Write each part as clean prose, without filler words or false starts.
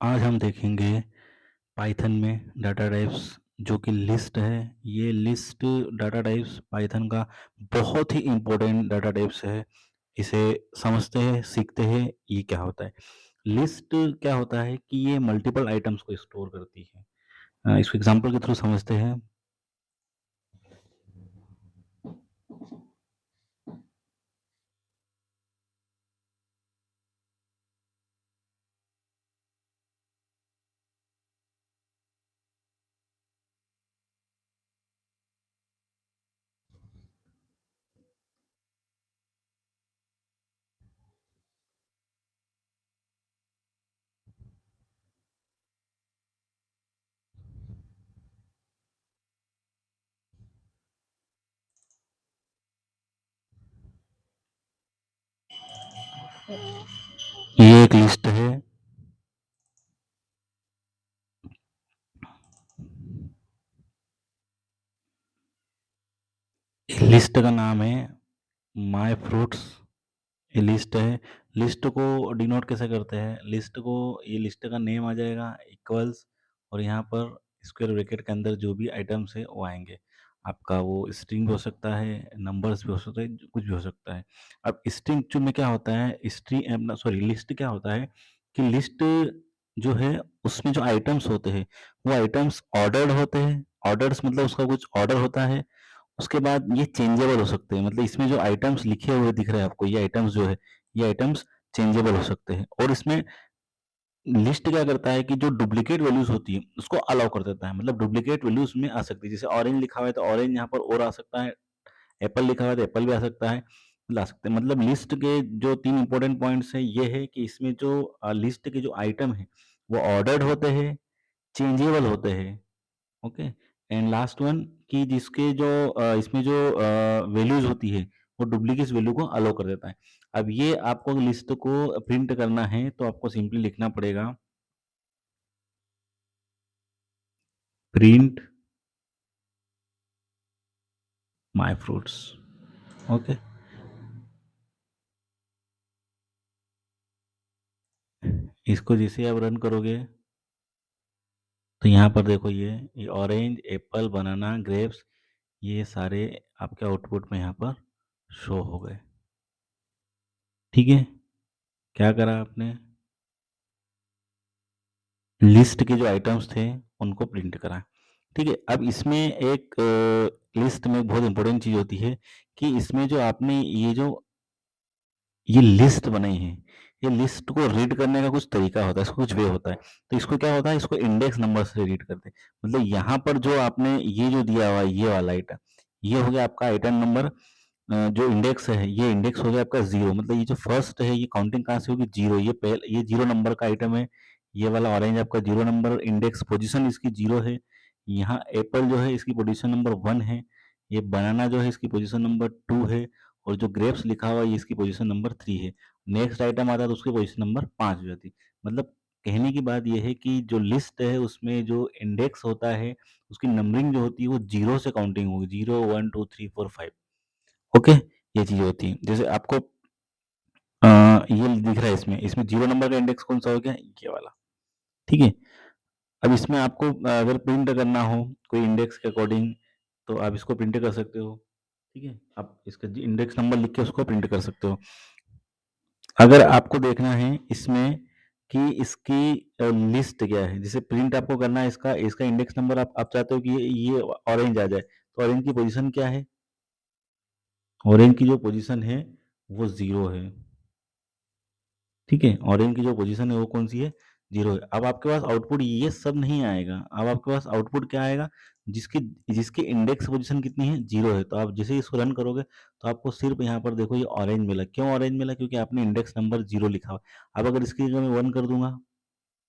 आज हम देखेंगे पाइथन में डाटा टाइप्स जो कि लिस्ट है। ये लिस्ट डाटा टाइप्स पाइथन का बहुत ही इम्पोर्टेंट डाटा टाइप्स है। इसे समझते हैं, सीखते हैं ये क्या होता है। लिस्ट क्या होता है कि ये मल्टीपल आइटम्स को स्टोर करती है। इसको एग्जांपल के थ्रू समझते हैं। ये एक लिस्ट है। लिस्ट का नाम है माय फ्रूट्स। ये लिस्ट है। लिस्ट को डिनोट कैसे करते हैं? लिस्ट को, ये लिस्ट का नेम आ जाएगा इक्वल्स, और यहाँ पर स्क्वायर ब्रैकेट के अंदर जो भी आइटम्स है वो आएंगे। आपका वो स्ट्रिंग भी हो सकता है, नंबर्स भी हो सकता है, कुछ भी हो सकता है। अब स्ट्रिंग चू में क्या होता है, स्ट्रिंग सॉरी लिस्ट क्या होता है कि लिस्ट जो है उसमें जो आइटम्स होते हैं वो आइटम्स ऑर्डर्ड होते हैं। ऑर्डर्स मतलब उसका कुछ ऑर्डर होता है। उसके बाद ये चेंजेबल हो सकते हैं, मतलब इसमें जो आइटम्स लिखे हुए दिख रहे हैं आपको, ये आइटम्स जो है ये आइटम्स चेंजेबल हो सकते हैं। और इसमें लिस्ट क्या करता है कि जो डुप्लीकेट वैल्यूज होती है उसको अलाउ कर देता है, मतलब डुप्लीकेट वैल्यूज में आ सकती है। जैसे ऑरेंज लिखा हुआ है तो ऑरेंज यहाँ पर और आ सकता है, एप्पल लिखा हुआ है तो एप्पल भी आ सकता है, ला सकते हैं। मतलब लिस्ट के जो तीन इंपॉर्टेंट पॉइंट्स हैं ये है कि इसमें जो लिस्ट के जो आइटम है वो ऑर्डर्ड होते हैं, चेंजेबल होते हैं। ओके। एंड लास्ट वन कि जिसके जो इसमें जो वैल्यूज होती है वो डुप्लीकेट वैल्यू को अलो कर देता है। अब ये आपको लिस्ट को प्रिंट करना है तो आपको सिंपली लिखना पड़ेगा प्रिंट माय फ्रूट्स। ओके। इसको जैसे आप रन करोगे तो यहाँ पर देखो ये ऑरेंज, एप्पल, बनाना, ग्रेप्स, ये सारे आपके आउटपुट में यहाँ पर शो हो गए। ठीक है। क्या करा आपने? लिस्ट के जो आइटम्स थे उनको प्रिंट करा। ठीक है। अब इसमें एक लिस्ट में बहुत इंपॉर्टेंट चीज होती है कि इसमें जो आपने ये लिस्ट बनाई है, ये लिस्ट को रीड करने का कुछ तरीका होता है, इसको कुछ वे होता है। तो इसको क्या होता है, इसको इंडेक्स नंबर से रीड करते हैं। मतलब यहाँ पर जो आपने ये जो दिया हुआ है ये वाला आइटम, ये हो गया आपका आइटम नंबर। जो इंडेक्स है ये इंडेक्स हो गया आपका जीरो, मतलब ये जो फर्स्ट है ये काउंटिंग कहाँ से होगी, जीरो। ये पहले ये जीरो नंबर का आइटम है। ये वाला ऑरेंज आपका जीरो नंबर, इंडेक्स पोजीशन इसकी जीरो है। यहाँ एप्पल जो है इसकी पोजीशन नंबर वन है। ये बनाना जो है इसकी पोजीशन नंबर टू है। और जो ग्रेप्स लिखा हुआ है ये इसकी पोजीशन नंबर थ्री है। नेक्स्ट आइटम आता है तो उसकी पोजीशन नंबर पाँच हो जाती। मतलब कहने की बात यह है कि जो लिस्ट है उसमें जो इंडेक्स होता है उसकी नंबरिंग जो होती है वो जीरो से काउंटिंग होगी, zero one two three four five. Okay. ये चीज होती है। जैसे आपको ये दिख रहा है, इसमें इसमें जीरो नंबर का इंडेक्स कौन सा हो गया, ये वाला। ठीक है। अब इसमें आपको अगर प्रिंट करना हो कोई इंडेक्स के अकॉर्डिंग तो आप इसको प्रिंट कर सकते हो। ठीक है। आप इसका इंडेक्स नंबर लिख के उसको प्रिंट कर सकते हो। अगर आपको देखना है इसमें कि इसकी लिस्ट क्या है, जैसे प्रिंट आपको करना है इसका इसका इंडेक्स नंबर, आप चाहते हो कि ये ऑरेंज आ जाए, तो ऑरेंज की पोजीशन क्या है? ऑरेंज की जो पोजीशन है वो जीरो है। ठीक है। ऑरेंज की जो पोजीशन है वो कौन सी है, जीरो है। अब आपके पास आउटपुट ये सब नहीं आएगा, अब आपके पास आउटपुट क्या आएगा, जिसकी जिसकी इंडेक्स पोजीशन कितनी है, जीरो है। तो आप जैसे ही इसको रन करोगे तो आपको सिर्फ यहाँ पर देखो ये ऑरेंज मिला। क्यों ऑरेंज मिला? क्योंकि आपने इंडेक्स नंबर जीरो लिखा हुआ। अब अगर इसकी जगह मैं वन कर दूंगा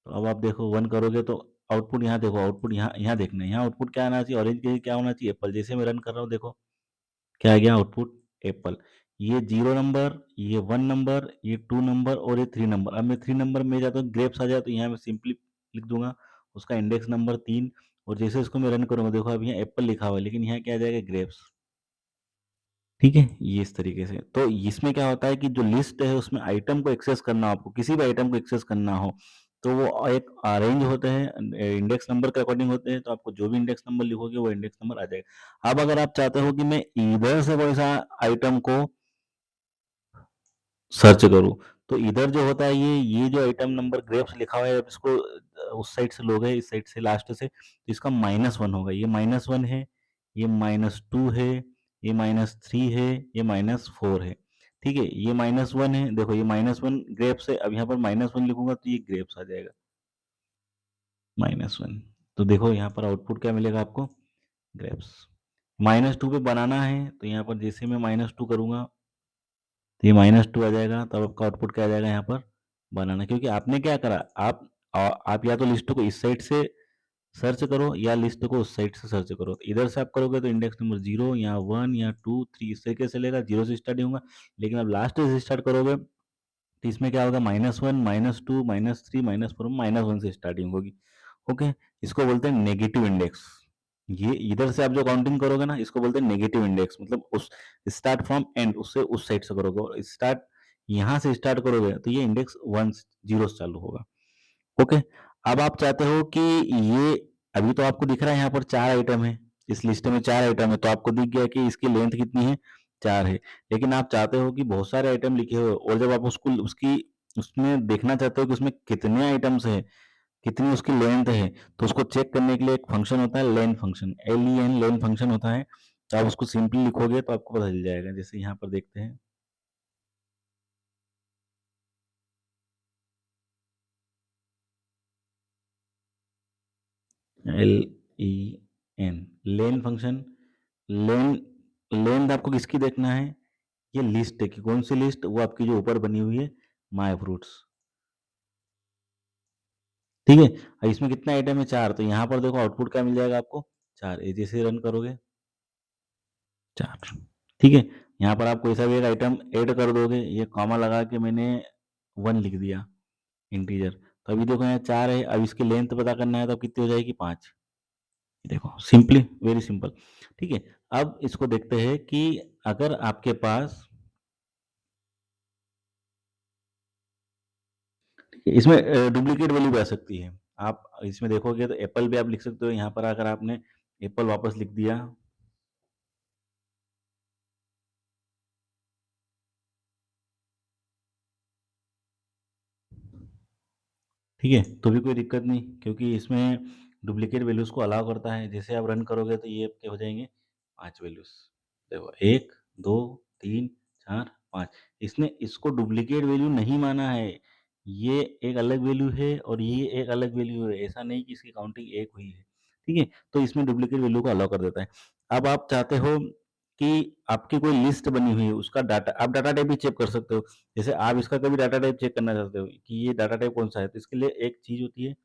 तो अब आप देखो वन करोगे तो आउटपुट यहाँ देखो, आउटपुट यहाँ यहाँ देखना है। यहाँ आउटपुट क्या आना चाहिए, ऑरेंज के लिए क्या होना चाहिए, एप्पल। जैसे मैं रन कर रहा हूँ देखो क्या आ गया आउटपुट, एप्पल। ये जीरो नंबर, ये वन नंबर, ये टू नंबर और ये थ्री नंबर। अब मैं थ्ई नंबर में जाता हूँ, ग्रेप्स आ जाए तो यहाँ मैं सिंपली लिख दूंगा उसका इंडेक्स नंबर तीन। और जैसे इसको मैं रन करूंगा देखो अब यहाँ एप्पल लिखा हुआ है लेकिन यहाँ क्या आ जाएगा, ग्रेप्स। ठीक है। ये इस तरीके से। तो इसमें क्या होता है कि जो लिस्ट है उसमें आइटम को एक्सेस करना हो, आपको किसी भी आइटम को एक्सेस करना हो तो वो एक रेंज होते हैं, इंडेक्स नंबर के अकॉर्डिंग होते हैं, तो आपको जो भी इंडेक्स नंबर लिखोगे वो इंडेक्स नंबर आ जाएगा। अब अगर आप चाहते हो कि मैं इधर से कोई सा आइटम को सर्च करूँ, तो इधर जो होता है ये जो आइटम नंबर ग्रेप्स लिखा हुआ है, अब इसको उस साइड से लोगे, इस साइड से लास्ट से, तो इसका -1 होगा। ये -1 है, ये -2 है, ये -3 है, ये -4 है। ठीक है, ये -1 है, देखो ये -1 ग्रेप्स है। अब यहाँ पर -1 लिखूंगा तो ये ग्रेप्स आ जाएगा, -1। तो देखो यहाँ पर आउटपुट क्या मिलेगा आपको, ग्रेप्स। -2 पे बनाना है, तो यहाँ पर जैसे मैं -2 करूंगा तो ये -2 आ जाएगा, तब आपका आउटपुट क्या आ जाएगा यहाँ पर, बनाना। क्योंकि आपने क्या करा, आप या तो लिस्ट को इस साइड से सर्च करो या लिस्ट को उस साइड से सर्च करो। इधर से आप करोगे तो इंडेक्स नंबर 0 या 1 या 2 3 इस तरीके से लेगा, 0 से स्टार्ट होगा। लेकिन अब लास्ट से स्टार्ट करोगे तो इसमें क्या होगा, -1 -2 -3 -4 -1 से स्टार्टिंग होगी। ओके, इसको बोलते हैं नेगेटिव इंडेक्स। ये इधर से आप जो काउंटिंग करोगे ना, इसको बोलते हैं नेगेटिव इंडेक्स। मतलब उस स्टार्ट फ्रॉम एंड, उससे उस साइड से करोगे, और स्टार्ट यहाँ से स्टार्ट करोगे तो ये इंडेक्स 1 0 से चालू होगा। ओके, अब आप चाहते हो कि ये, अभी तो आपको दिख रहा है यहाँ पर 4 आइटम है, इस लिस्ट में 4 आइटम है, तो आपको दिख गया कि इसकी लेंथ कितनी है, 4 है। लेकिन आप चाहते हो कि बहुत सारे आइटम लिखे हुए, और जब आप उसको उसकी उसमें देखना चाहते हो कि उसमें कितने आइटम्स है, कितनी उसकी लेंथ है, तो उसको चेक करने के लिए एक फंक्शन होता है, len function, LEN, len function होता है। तो आप उसको सिंपली लिखोगे तो आपको पता चल जाएगा। जैसे यहाँ पर देखते हैं, LEN, लेन फंक्शन। लेन लेंथ आपको किसकी देखना है, ये लिस्ट है कि कौन सी लिस्ट, वो आपकी जो ऊपर बनी हुई है, माय फ्रूट्स। ठीक है, अब इसमें कितना आइटम है, 4। तो यहाँ पर देखो आउटपुट क्या मिल जाएगा आपको, 4। ये जैसे रन करोगे, 4। ठीक है, यहाँ पर आप कोई सा भी एक आइटम ऐड कर दोगे, ये कॉमा लगा के मैंने 1 लिख दिया, इंटीजर। तो अभी देखो यहाँ 4 है, अब इसकी लेंथ पता करना है तो कितनी हो जाएगी, 5। देखो सिंपली, वेरी सिंपल। ठीक है, अब इसको देखते हैं कि अगर आपके पास, इसमें डुप्लीकेट वैल्यू भी आ सकती है। आप इसमें देखोगे तो एप्पल भी आप लिख सकते हो। यहाँ पर अगर आपने एप्पल वापस लिख दिया, ठीक है, तो भी कोई दिक्कत नहीं, क्योंकि इसमें डुप्लीकेट वैल्यूज को अलाउ करता है। जैसे आप रन करोगे तो ये आपके हो जाएंगे 5 वैल्यूज। देखो 1 2 3 4 5, इसने इसको डुप्लीकेट वैल्यू नहीं माना है। ये एक अलग वैल्यू है और ये एक अलग वैल्यू है, ऐसा नहीं कि इसकी काउंटिंग एक हुई है। ठीक है, तो इसमें डुप्लीकेट वैल्यू को अलाउ कर देता है। अब आप चाहते हो कि आपकी कोई लिस्ट बनी हुई है, उसका डाटा, आप डाटा टाइप भी चेक कर सकते हो। जैसे आप इसका कभी डाटा टाइप चेक करना चाहते हो कि ये डाटा टाइप कौन सा है, तो इसके लिए एक चीज़ होती है,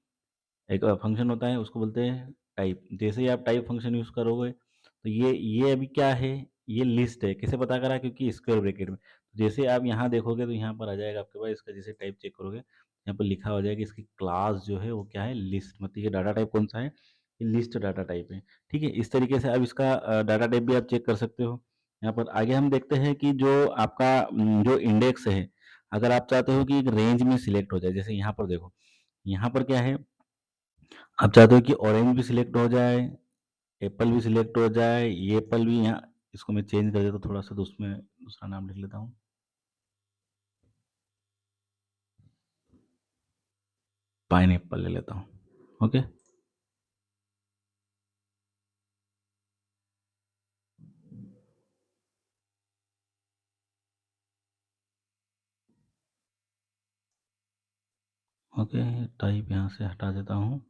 एक फंक्शन होता है, उसको बोलते हैं टाइप। जैसे ही आप टाइप फंक्शन यूज़ करोगे तो ये अभी क्या है, ये लिस्ट है। कैसे पता करा, क्योंकि स्क्वायर ब्रैकेट में, जैसे आप यहाँ देखोगे तो यहाँ पर आ जाएगा आपके पास, इसका जैसे टाइप चेक करोगे यहाँ पर लिखा हो जाएगा, इसकी क्लास जो है वो क्या है, लिस्ट। मतलब ये डाटा टाइप कौन सा है, ये लिस्ट डाटा टाइप है। ठीक है, इस तरीके से आप इसका डाटा टाइप भी आप चेक कर सकते हो। यहाँ पर आगे हम देखते हैं कि जो आपका जो इंडेक्स है, अगर आप चाहते हो कि एक रेंज में सिलेक्ट हो जाए, जैसे यहाँ पर देखो, यहाँ पर क्या है, आप चाहते हो कि ऑरेंज भी सिलेक्ट हो जाए, एप्पल भी सिलेक्ट हो जाए, ये एप्पल भी, यहाँ इसको मैं चेंज कर देता हूँ थोड़ा सा, तो उसमें दूसरा नाम लिख लेता हूँ, पाइन एप्पल ले लेता हूँ। ओके, ओके, टाइप यहाँ से हटा देता हूँ।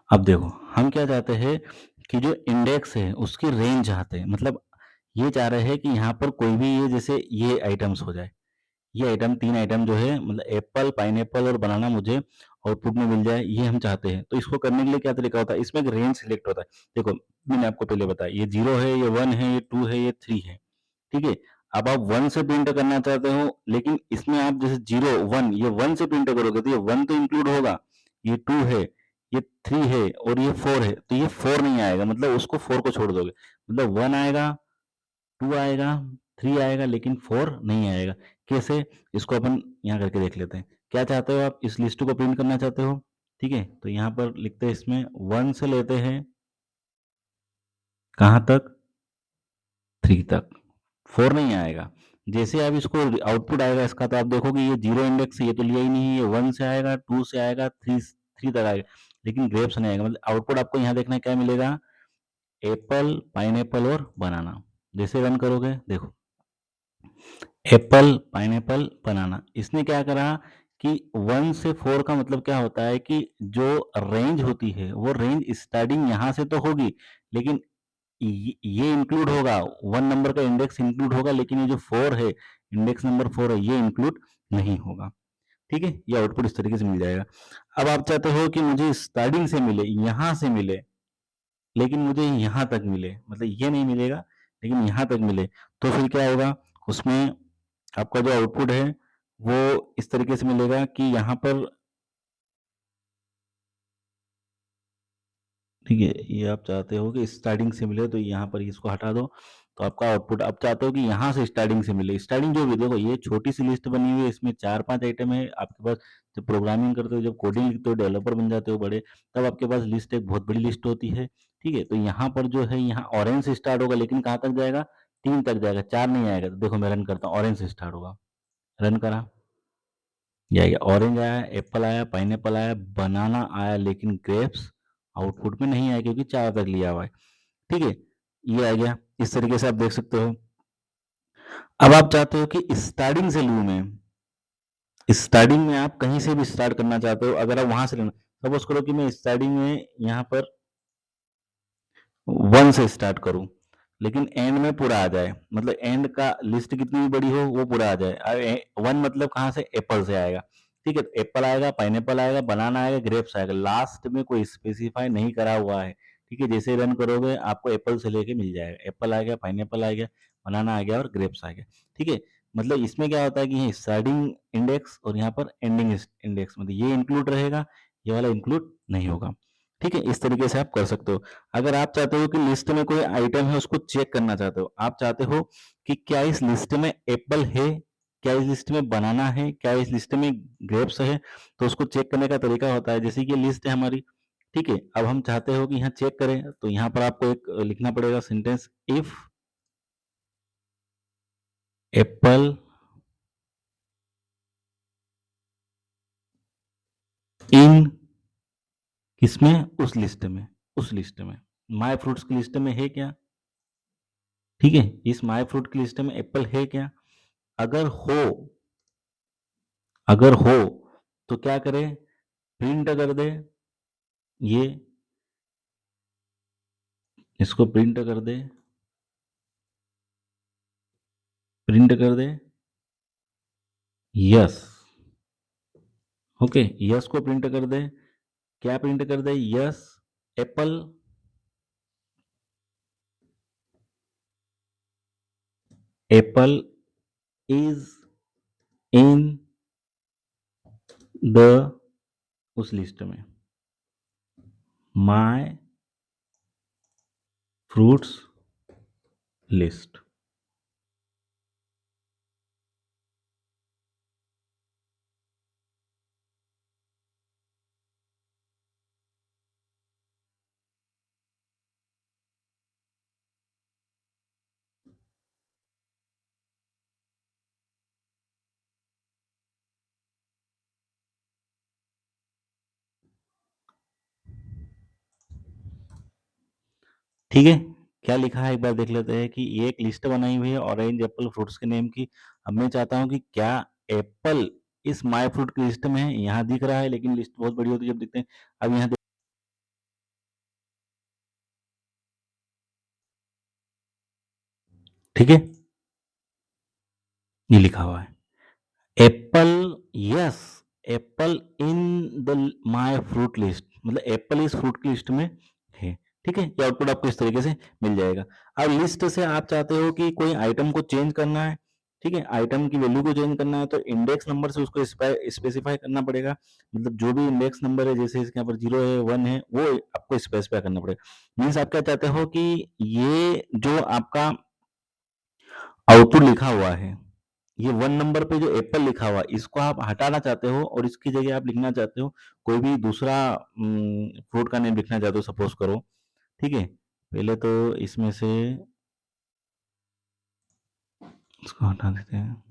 अब देखो, हम क्या चाहते हैं कि जो इंडेक्स है उसकी रेंज चाहते हैं। मतलब ये चाह रहे हैं कि यहाँ पर कोई भी, ये जैसे ये आइटम्स हो जाए, ये आइटम, 3 आइटम जो है, मतलब एप्पल, पाइनएप्पल और बनाना मुझे आउटपुट में मिल जाए, ये हम चाहते हैं। तो इसको करने के लिए क्या तरीका होता है, इसमें एक रेंज सिलेक्ट होता है। देखो मैंने आपको पहले बताया, ये 0 है, ये 1 है, ये 2 है, ये 3 है। ठीक है, अब आप 1 से प्रिंट करना चाहते हो, लेकिन इसमें आप जैसे 0 1, ये 1 से प्रिंट करोगे तो ये 1 तो इंक्लूड होगा, ये 2 है, ये 3 है और ये 4 है, तो ये 4 नहीं आएगा, मतलब उसको 4 को छोड़ दोगे। मतलब 1 आएगा, 2 आएगा, 3 आएगा, लेकिन 4 नहीं आएगा। कैसे? इसको अपन यहाँ करके देख लेते हैं। क्या चाहते हो आप? इस लिस्ट को प्रिंट करना चाहते हो, ठीक है? तो यहाँ पर लिखते हैं, इसमें 1 से लेते हैं कहाँ तक? 3 तक। 4 नहीं आएगा। जैसे अब इसको आउटपुट आएगा इसका, तो आप देखोगे ये 0 इंडेक्स, ये तो लिया ही नहीं है। ये 1 से आएगा, 2 से आएगा, 3 तक आएगा, लेकिन ग्रेप्स नहीं आएगा। मतलब आउटपुट आपको यहाँ देखना है, क्या मिलेगा? एप्पल, पाइनएप्पल और बनाना। जैसे रन करोगे, देखो, एप्पल, पाइनएप्पल, बनाना। इसने क्या करा कि 1 से 4 का मतलब क्या होता है कि जो रेंज होती है, वो रेंज स्टार्टिंग यहाँ से तो होगी, लेकिन ये इंक्लूड होगा, 1 नंबर का इंडेक्स इंक्लूड होगा, लेकिन ये जो 4 है, इंडेक्स नंबर 4 है, ये इंक्लूड नहीं होगा। ठीक है? ये आउटपुट इस तरीके से मिल जाएगा। अब आप चाहते हो कि मुझे स्टार्टिंग से मिले, यहाँ से मिले, लेकिन मुझे यहाँ तक मिले, मतलब ये नहीं मिलेगा, लेकिन यहाँ तक मिले, तो फिर क्या होगा? उसमें आपका जो आउटपुट है वो इस तरीके से मिलेगा कि यहाँ पर, ठीक है, ये आप चाहते हो कि स्टार्टिंग से मिले, तो यहाँ पर इसको हटा दो, तो आपका आउटपुट आप चाहते हो कि यहाँ से स्टार्टिंग से मिले। स्टार्टिंग जो भी, देखो ये छोटी सी लिस्ट बनी हुई है, इसमें 4-5 आइटम है आपके पास। जब प्रोग्रामिंग करते हो, जब कोडिंग लिखते हो, डेवलपर बन जाते हो बड़े, तब आपके पास लिस्ट एक बहुत बड़ी लिस्ट होती है। ठीक है? तो यहाँ पर जो है, यहाँ ऑरेंज से स्टार्ट होगा, लेकिन कहाँ तक जाएगा? 3 तक जाएगा, 4 नहीं आएगा। तो देखो मैं रन करता हूँ, ऑरेंज से स्टार्ट होगा, रन करा, ये आएगा, ऑरेंज आया, एप्पल आया, पाइनएप्पल आया, बनाना आया, लेकिन ग्रेप्स आउटपुट में नहीं आया, क्योंकि 4 तक लिया हुआ है। ठीक है? ये आ गया। इस तरीके से आप देख सकते हो। अब आप चाहते हो कि स्टार्टिंग से लूँ मैं, स्टार्टिंग में आप कहीं से भी स्टार्ट करना चाहते हो, अगर आप वहां से लेना, सपोज करो कि मैं स्टार्टिंग में यहाँ पर 1 से स्टार्ट करूं, लेकिन एंड में पूरा आ जाए, मतलब एंड का लिस्ट कितनी भी बड़ी हो वो पूरा आ जाए। 1 मतलब कहाँ से? एप्पल से आएगा। ठीक है? तो एप्पल आएगा, पाइनएप्पल आएगा, बनाना आएगा, ग्रेप्स आएगा, लास्ट में कोई स्पेसिफाई नहीं करा हुआ है। ठीक है? जैसे रन करोगे आपको एप्पल से लेके मिल जाएगा, एप्पल आ गया, पाइनएप्पल आ गया, बनाना आ गया और ग्रेप्स आ गया। ठीक है? मतलब इसमें क्या होता है कि ये स्टार्टिंग इंडेक्स और यहाँ पर एंडिंग इंडेक्स, मतलब ये इंक्लूड रहेगा, ये वाला इंक्लूड नहीं होगा। ठीक है? इस तरीके से आप कर सकते हो। अगर आप चाहते हो कि लिस्ट में कोई आइटम है उसको चेक करना चाहते हो, आप चाहते हो कि क्या इस लिस्ट में एप्पल है, क्या इस लिस्ट में बनाना है, क्या इस लिस्ट में ग्रेप्स है, तो उसको चेक करने का तरीका होता है, जैसे कि ये लिस्ट है हमारी। ठीक है? अब हम चाहते हो कि यहाँ चेक करें, तो यहाँ पर आपको एक लिखना पड़ेगा सेंटेंस, इफ एप्पल इन, किसमें? उस लिस्ट में, उस लिस्ट में, माय फ्रूट्स की लिस्ट में है क्या? ठीक है? इस माय फ्रूट की लिस्ट में एप्पल है क्या? अगर हो, अगर हो तो क्या करें? प्रिंट कर दे, ये, इसको प्रिंट कर दे, प्रिंट कर दे यस। ओके, यस को प्रिंट कर दे। क्या प्रिंट कर दे? Yes, apple, apple is in the, उस लिस्ट में, माय फ्रूट्स लिस्ट। ठीक है? क्या लिखा है एक बार देख लेते हैं कि ये एक लिस्ट बनाई हुई है ऑरेंज एप्पल फ्रूट्स के नेम की। अब मैं चाहता हूँ कि क्या एप्पल इस माय फ्रूट की लिस्ट में है? यहाँ दिख रहा है, लेकिन लिस्ट बहुत बड़ी होती है जब दिखते हैं। अब यहाँ ठीक है, ये लिखा हुआ है Apple, yes, apple in the my fruit list, मतलब एप्पल इस फ्रूट की लिस्ट में है। ठीक है? ये आउटपुट आपको इस तरीके से मिल जाएगा। अब लिस्ट से आप चाहते हो कि कोई आइटम को चेंज करना है, ठीक है, आइटम की वैल्यू को चेंज करना है तो इंडेक्स नंबर से उसको स्पेसिफाई करना पड़ेगा, मतलब जो भी इंडेक्स नंबर है, जैसे इसके यहाँ पर 0 है 1 है, वो आपको स्पेसिफाई करना पड़ेगा। मीन्स आप क्या चाहते हो कि ये जो आपका आउटपुट लिखा हुआ है, ये 1 नंबर पे जो एप्पल लिखा हुआ है, इसको आप हटाना चाहते हो और इसकी जगह आप लिखना चाहते हो कोई भी दूसरा फ्रूट का नेम लिखना चाहते हो, सपोज करो। ठीक है, पहले तो इसमें से इसको हटा देते हैं।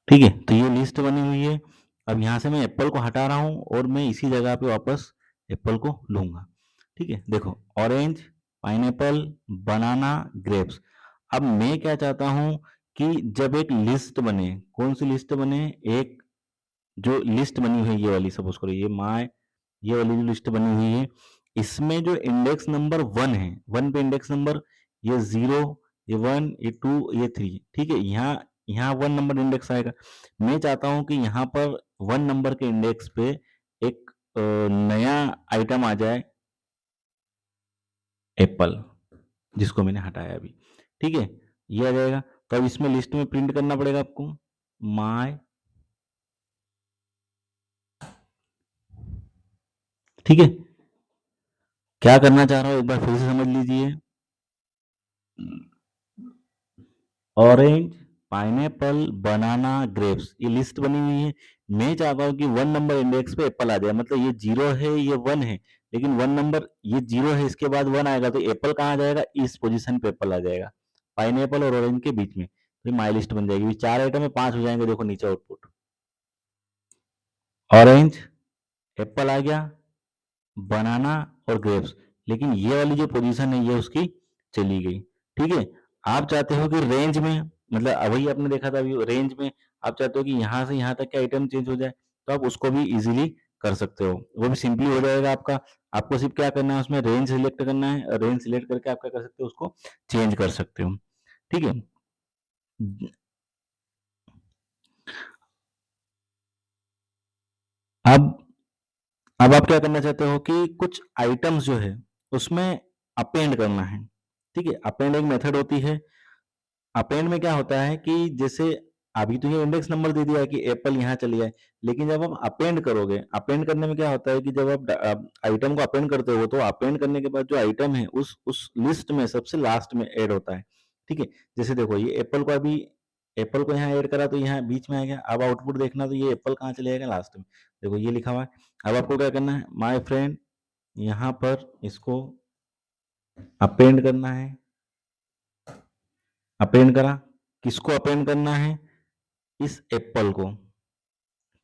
ठीक है, तो ये लिस्ट बनी हुई है। अब यहाँ से मैं एप्पल को हटा रहा हूँ और मैं इसी जगह पे वापस एप्पल को लूंगा। ठीक है, देखो, ऑरेंज, पाइनएप्पल, बनाना, ग्रेप्स। अब मैं क्या चाहता हूँ कि जब एक लिस्ट बने, कौन सी लिस्ट बने, एक जो लिस्ट बनी हुई है ये वाली, सपोज करो ये वाली जो लिस्ट बनी हुई है, इसमें जो इंडेक्स नंबर 1 है, 1 पे इंडेक्स नंबर, ये 0, ये 1, ये 2, ये 3। ठीक है, यहाँ यहाँ 1 नंबर इंडेक्स आएगा। मैं चाहता हूं कि यहाँ पर 1 नंबर के इंडेक्स पे एक नया आइटम आ जाए, एप्पल, जिसको मैंने हटाया अभी। ठीक है, ये आ जाएगा। तो अब इसमें लिस्ट में प्रिंट करना पड़ेगा आपको, माय। ठीक है, क्या करना चाह रहा हूं एक बार फिर से समझ लीजिए। ऑरेंज, पाइनएप्पल, बनाना, ग्रेप्स, ये लिस्ट बनी हुई है। मैं चाहता हूँ कि 1 नंबर इंडेक्स पे एप्पल आ जाए, मतलब ये 0 है, ये 1 है, लेकिन 1 नंबर, ये 0 है, इसके बाद 1 आएगा तो एप्पल कहाँ आ जाएगा, इस पोजीशन पे एप्पल आ जाएगा, पाइनएप्पल और ऑरेंज के बीच में। तो ये माई लिस्ट बन जाएगी। ये 4 आइटम है, 5 हो जाएंगे। देखो नीचे आउटपुट, ऑरेंज, एप्पल आ गया, बनाना और ग्रेप्स, लेकिन ये वाली जो पोजीशन है ये उसकी चली गई। ठीक है, आप चाहते हो कि रेंज में, मतलब वही आपने देखा था अभी, रेंज में आप चाहते हो कि यहाँ से यहाँ तक के आइटम चेंज हो जाए, तो आप उसको भी इजीली कर सकते हो, वो भी सिंपली हो जाएगा आपका। आपको सिर्फ क्या करना है, उसमें रेंज सिलेक्ट करना है, रेंज सिलेक्ट करके आप क्या कर सकते हो, उसको चेंज कर सकते हो। ठीक है, अब अब आप क्या करना चाहते हो कि कुछ आइटम्स जो है उसमें अपेंड करना है। ठीक है, अपेंड एक मेथड होती है। अपेंड में क्या होता है कि जैसे अभी तो ये इंडेक्स नंबर दे दिया है कि एप्पल यहाँ चली जाए, लेकिन जब आप अपेंड करोगे, अपेंड करने में क्या होता है कि जब आप आइटम को अपेंड करते हो तो अपेंड करने के बाद जो आइटम है उस लिस्ट में सबसे लास्ट में ऐड होता है। ठीक है, जैसे देखो ये एप्पल को अभी, एप्पल को यहाँ ऐड करा तो यहाँ बीच में आ गया। अब आउटपुट देखना तो ये एप्पल कहाँ चले जाएगा, लास्ट में। देखो ये लिखा हुआ है। अब आपको क्या करना है, माय फ्रेंड, यहाँ पर इसको अपेंड करना है। अपेंड करा, किसको अपेंड करना है, इस एप्पल को।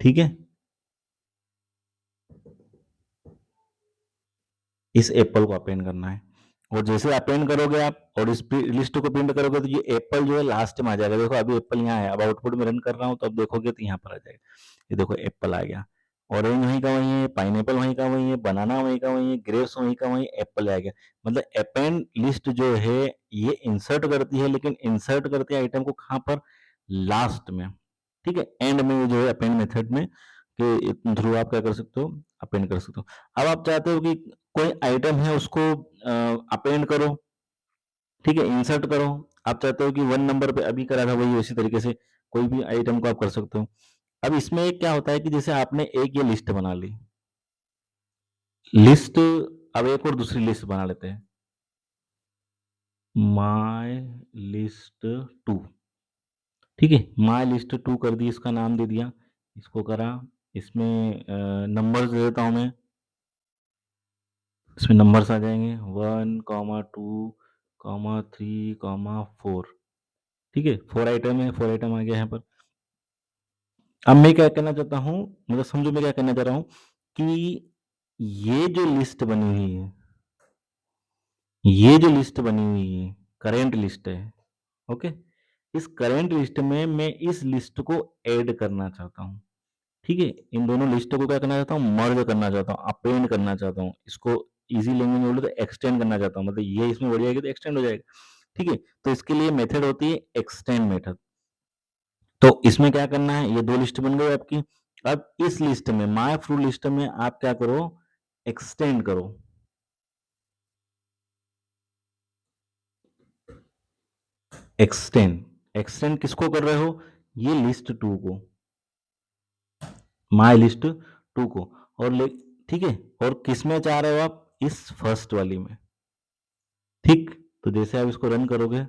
ठीक है, इस एप्पल को अपेंड करना है, और जैसे अपेंड करोगे आप और इस लिस्ट को प्रिंट करोगे तो ये एप्पल जो है लास्ट में आ जाएगा। देखो अभी एप्पल यहाँ है, अब आउटपुट में रन कर रहा हूँ तो अब देखोगे तो यहाँ पर आ जाएगा। ये देखो एप्पल आ गया, ऑरेंज वहीं का वहीं है, पाइनएप्पल वहीं का वहीं है, बनाना वहीं का वहीं है, ग्रेप्स वहीं का वहीं, एप्पल आ गया। मतलब अपेंड लिस्ट जो है ये इंसर्ट करती है, लेकिन इंसर्ट करती है आइटम को कहाँ पर, लास्ट में। ठीक है, एंड में जो है अपेंड मेथड में के थ्रू आप क्या कर सकते हो, अपेंड कर सकते हो। अब आप चाहते हो कि कोई आइटम है उसको अपेंड करो। ठीक है, इंसर्ट करो। आप चाहते हो कि 1 नंबर पे अभी करा था वही उसी तरीके से कोई भी आइटम को आप कर सकते हो। अब इसमें क्या होता है कि जैसे आपने एक ये लिस्ट बना ली, लिस्ट, अब एक और दूसरी लिस्ट बना लेते हैं, माय लिस्ट 2। ठीक है, माय लिस्ट 2 कर दी, इसका नाम दे दिया, इसको करा, इसमें नंबर्स दे देता हूं मैं, इसमें नंबर्स आ जाएंगे 1, 2, 3, 4। ठीक है, 4 आइटम है, 4 आइटम आ गया यहाँ पर। अब मैं क्या कहना चाहता हूँ, मतलब समझो मैं क्या कहना चाह रहा हूँ कि ये जो लिस्ट बनी हुई है, ये जो लिस्ट बनी हुई है, करेंट लिस्ट है। ओके, इस करेंट लिस्ट में मैं इस लिस्ट को ऐड करना चाहता हूँ। ठीक है, इन दोनों लिस्ट को क्या करना चाहता हूँ, मर्ज करना चाहता हूँ, अपेंड करना चाहता हूँ, इसको इजी लैंग्वेज में बोले तो एक्सटेंड करना चाहता हूँ, मतलब ये इसमें बढ़ जाएगी तो एक्सटेंड हो जाएगा। ठीक है, तो इसके लिए मेथड होती है एक्सटेंड मेथड। तो इसमें क्या करना है, ये 2 लिस्ट बन गई आपकी। अब इस लिस्ट में माय फ्रू लिस्ट में आप क्या करो, एक्सटेंड करो। एक्सटेंड, एक्सटेंड किसको कर रहे हो, ये लिस्ट 2 को, माय लिस्ट 2 को। और ले, ठीक है, और किस में चाह रहे हो आप, इस फर्स्ट वाली में। ठीक, तो जैसे आप इसको रन करोगे,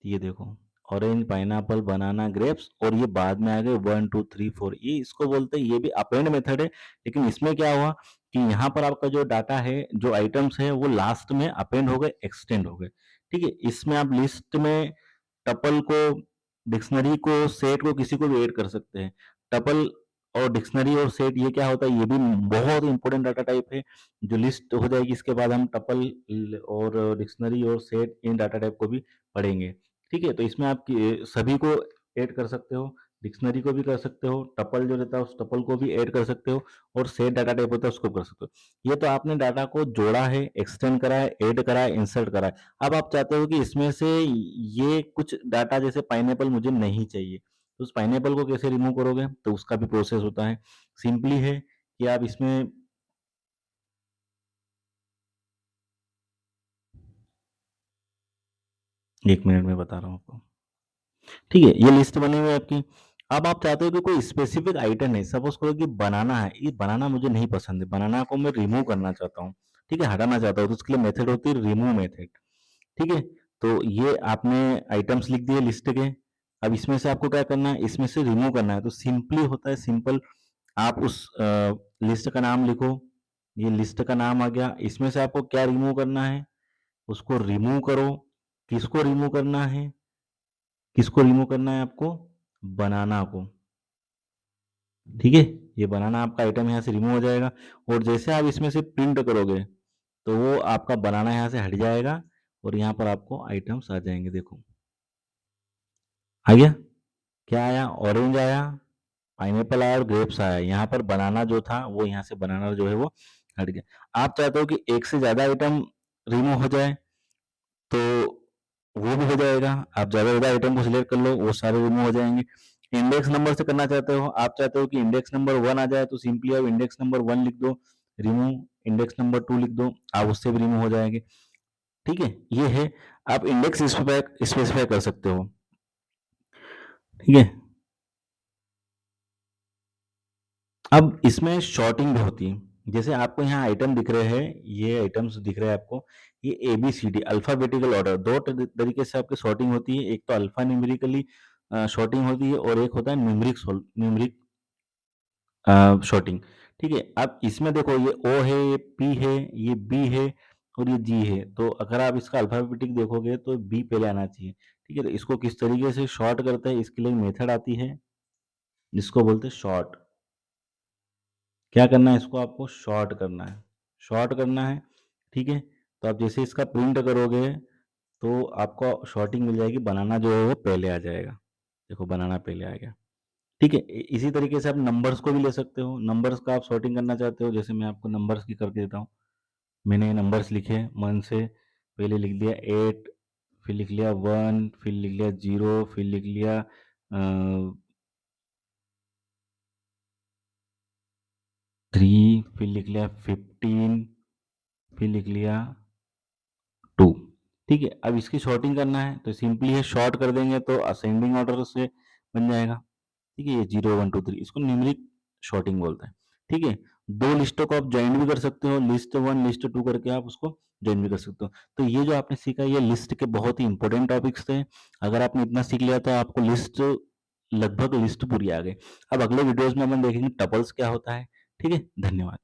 ये देखो, ऑरेंज, पाइनएप्पल, बनाना, ग्रेप्स, और ये बाद में आ गए 1 2 3 4, ये इसको बोलते हैं, ये भी अपेंड मेथड है। लेकिन इसमें क्या हुआ कि यहाँ पर आपका जो डाटा है, जो आइटम्स है, वो लास्ट में अपेंड हो गए, एक्सटेंड हो गए। ठीक है, इसमें आप लिस्ट में टपल को, डिक्शनरी को, सेट को, किसी को भी ऐड कर सकते हैं। टपल और डिक्शनरी और सेट, ये क्या होता है, ये भी बहुत इंपॉर्टेंट डाटा टाइप है। जो लिस्ट हो जाएगी इसके बाद हम टपल और डिक्शनरी और सेट, इन डाटा टाइप को भी पढ़ेंगे। ठीक है, तो इसमें आप सभी को ऐड कर सकते हो, डिक्शनरी को भी कर सकते हो, टपल जो रहता है उस टपल को भी ऐड कर सकते हो, और सेट डाटा टाइप होता है उसको कर सकते हो। ये तो आपने डाटा को जोड़ा है, एक्सटेंड करा है, ऐड करा है, इंसर्ट करा है। अब आप चाहते हो कि इसमें से ये कुछ डाटा, जैसे पाइनएप्पल मुझे नहीं चाहिए, तो उस पाइनएप्पल को कैसे रिमूव करोगे, तो उसका भी प्रोसेस होता है। सिंपली है कि आप इसमें, एक मिनट में बता रहा हूँ आपको। ठीक है, ये लिस्ट बनी हुई है आपकी। अब आप चाहते हो कि कोई स्पेसिफिक आइटम है, सपोज करो कि बनाना है, ये बनाना मुझे नहीं पसंद है, बनाना को मैं रिमूव करना चाहता हूँ। ठीक है, हटाना चाहता हूँ, तो उसके लिए मेथड होती है रिमूव मेथड। ठीक है, तो ये आपने आइटम्स लिख दिए लिस्ट के। अब इसमें से आपको क्या करना है, इसमें से रिमूव करना है, तो सिंपली होता है, सिंपल, आप उस लिस्ट का नाम लिखो। ये लिस्ट का नाम आ गया, इसमें से आपको क्या रिमूव करना है, उसको रिमूव करो। किसको रिमूव करना है, किसको रिमूव करना है आपको, बनाना को। ठीक है, ये बनाना आपका आइटम यहाँ से रिमूव हो जाएगा। और जैसे आप इसमें से प्रिंट करोगे, तो वो आपका बनाना यहाँ से हट जाएगा, और यहाँ पर आपको आइटम्स आ जाएंगे। देखो आ गया, क्या आया, ऑरेंज आया, पाइनएप्पल आया और ग्रेप्स आया। यहाँ पर बनाना जो था, वो यहाँ से बनाना जो है वो हट गया। आप चाहते हो कि एक से ज्यादा आइटम रिमूव हो जाए, तो वो भी हो जाएगा। आप ज्यादा ज्यादा आइटम को सिलेक्ट कर लो, वो सारे रिमूव हो जाएंगे। इंडेक्स नंबर से करना चाहते हो, आप चाहते हो कि इंडेक्स नंबर 1 आ जाए, तो सिंपली आप इंडेक्स नंबर 1 लिख दो, रिमूव। इंडेक्स नंबर 2 लिख दो, आप उससे भी रिमूव हो जाएंगे। ठीक है, ये है, आप इंडेक्स स्पेसिफाई कर सकते हो। ठीक है, अब इसमें शॉर्टिंग भी होती है। जैसे आपको यहाँ आइटम दिख रहे हैं, ये आइटम्स दिख रहे हैं आपको, ये A B C D alphabetical order, दो तरीके से आपकी शॉर्टिंग होती है। एक तो अल्फा न्यूमेरिकली शॉर्टिंग होती है, और एक होता है न्यूमरिक शॉर्टिंग। ठीक है, अब इसमें देखो, ये ओ है, ये पी है, ये बी है, और ये जी है। तो अगर आप इसका अल्फाबेटिक देखोगे, तो बी पहले आना चाहिए। ठीक है, तो इसको किस तरीके से शॉर्ट करते हैं, इसके लिए मेथड आती है, जिसको बोलते हैं शॉर्ट। क्या करना है, इसको आपको शॉर्ट करना है, शॉर्ट करना है। ठीक है, तो आप जैसे इसका प्रिंट करोगे, तो आपको शॉर्टिंग मिल जाएगी, बनाना जो है वो पहले आ जाएगा। देखो, बनाना पहले आ गया। ठीक है, इसी तरीके से आप नंबर्स को भी ले सकते हो। नंबर्स का आप शॉर्टिंग करना चाहते हो, जैसे मैं आपको नंबर्स की करके देता हूँ। मैंने नंबर्स लिखे मन से, पहले लिख लिया 8, फिर लिख लिया 1, फिर लिख लिया 0, फिर लिख लिया 3, फिर लिख लिया 15, फिर लिख लिया 2। ठीक है, अब इसकी शॉर्टिंग करना है, तो सिंपली है, शॉर्ट कर देंगे तो असेंडिंग ऑर्डर से बन जाएगा। ठीक है, ये 0 1 2 3, इसको न्यूमेरिक शॉर्टिंग बोलते हैं। ठीक है, दो लिस्टों को आप ज्वाइन भी कर सकते हो, लिस्ट 1 लिस्ट 2 करके आप उसको ज्वाइन भी कर सकते हो। तो ये जो आपने सीखा, ये लिस्ट के बहुत ही इंपॉर्टेंट टॉपिक्स थे। अगर आपने इतना सीख लिया, तो आपको लिस्ट, लगभग लिस्ट पूरी आ गई। अब अगले वीडियोस में अपन देखेंगे टपल्स क्या होता है। ठीक है, धन्यवाद।